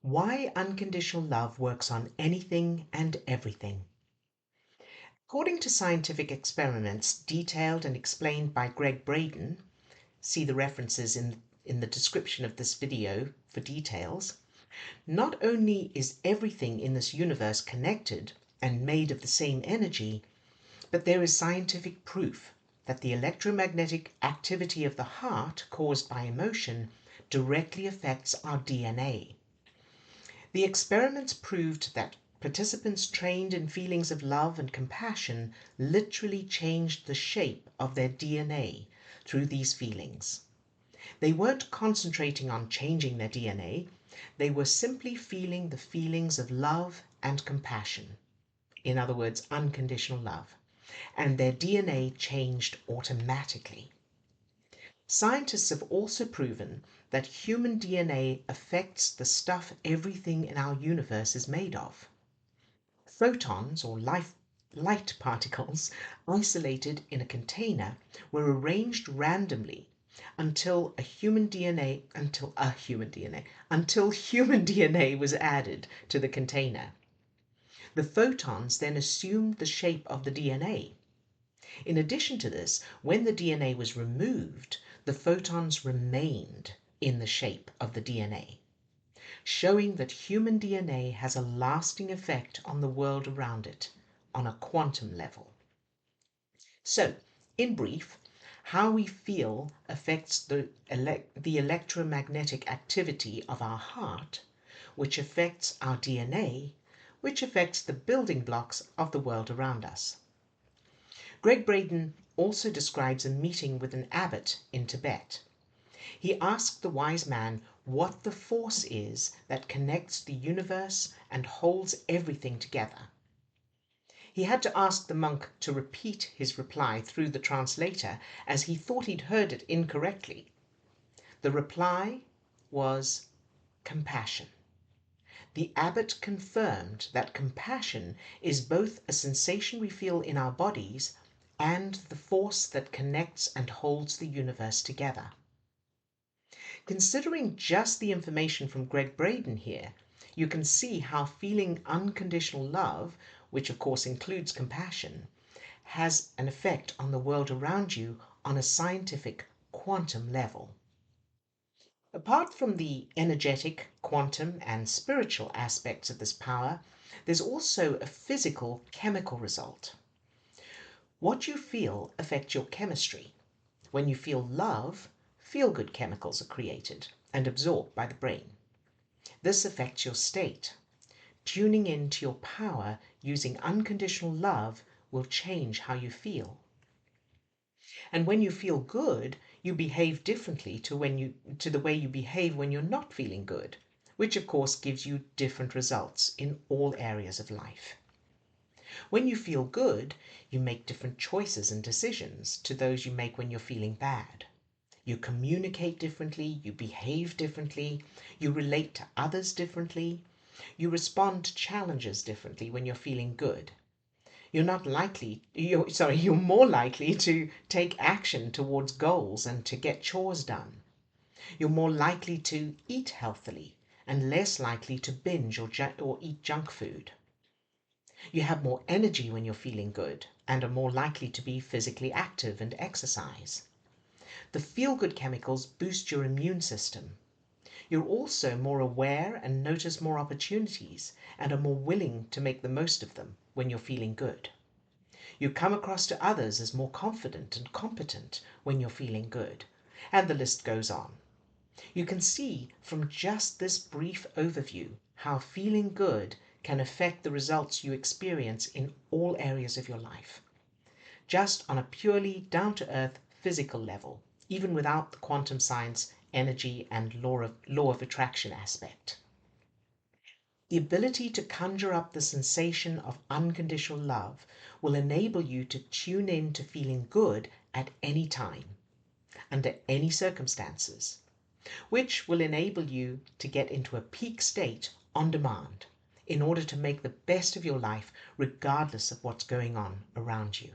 Why unconditional love works on anything and everything. According to scientific experiments detailed and explained by Greg Braden, see the references in the description of this video for details, not only is everything in this universe connected and made of the same energy, but there is scientific proof that the electromagnetic activity of the heart caused by emotion directly affects our DNA. The experiments proved that participants trained in feelings of love and compassion literally changed the shape of their DNA through these feelings. They weren't concentrating on changing their DNA, they were simply feeling the feelings of love and compassion. In other words, unconditional love. And their DNA changed automatically. Scientists have also proven that human DNA affects the stuff everything in our universe is made of. Photons, or light particles, isolated in a container, were arranged randomly until human DNA was added to the container. The photons then assumed the shape of the DNA. In addition to this, when the DNA was removed, the photons remained in the shape of the DNA, showing that human DNA has a lasting effect on the world around it on a quantum level. So, in brief, how we feel affects the electromagnetic activity of our heart, which affects our DNA, which affects the building blocks of the world around us. Greg Braden also describes a meeting with an abbot in Tibet. He asked the wise man what the force is that connects the universe and holds everything together. He had to ask the monk to repeat his reply through the translator, as he thought he'd heard it incorrectly. The reply was compassion. The abbot confirmed that compassion is both a sensation we feel in our bodies and the force that connects and holds the universe together. Considering just the information from Greg Braden here, you can see how feeling unconditional love, which of course includes compassion, has an effect on the world around you on a scientific quantum level. Apart from the energetic, quantum, and spiritual aspects of this power, there's also a physical, chemical result. What you feel affects your chemistry. When you feel love, feel-good chemicals are created and absorbed by the brain. This affects your state. Tuning into your power using unconditional love will change how you feel. And when you feel good, you behave differently to the way you behave when you're not feeling good, which of course gives you different results in all areas of life. When you feel good, you make different choices and decisions to those you make when you're feeling bad. You communicate differently, you behave differently, you relate to others differently, you respond to challenges differently when you're feeling good. You're more likely to take action towards goals and to get chores done. You're more likely to eat healthily and less likely to binge or eat junk food. You have more energy when you're feeling good and are more likely to be physically active and exercise. The feel-good chemicals boost your immune system. You're also more aware and notice more opportunities and are more willing to make the most of them when you're feeling good. You come across to others as more confident and competent when you're feeling good, and the list goes on. You can see from just this brief overview how feeling good can affect the results you experience in all areas of your life, just on a purely down-to-earth physical level, even without the quantum science, energy, and law of attraction aspect. The ability to conjure up the sensation of unconditional love will enable you to tune in to feeling good at any time, under any circumstances, which will enable you to get into a peak state on demand in order to make the best of your life regardless of what's going on around you.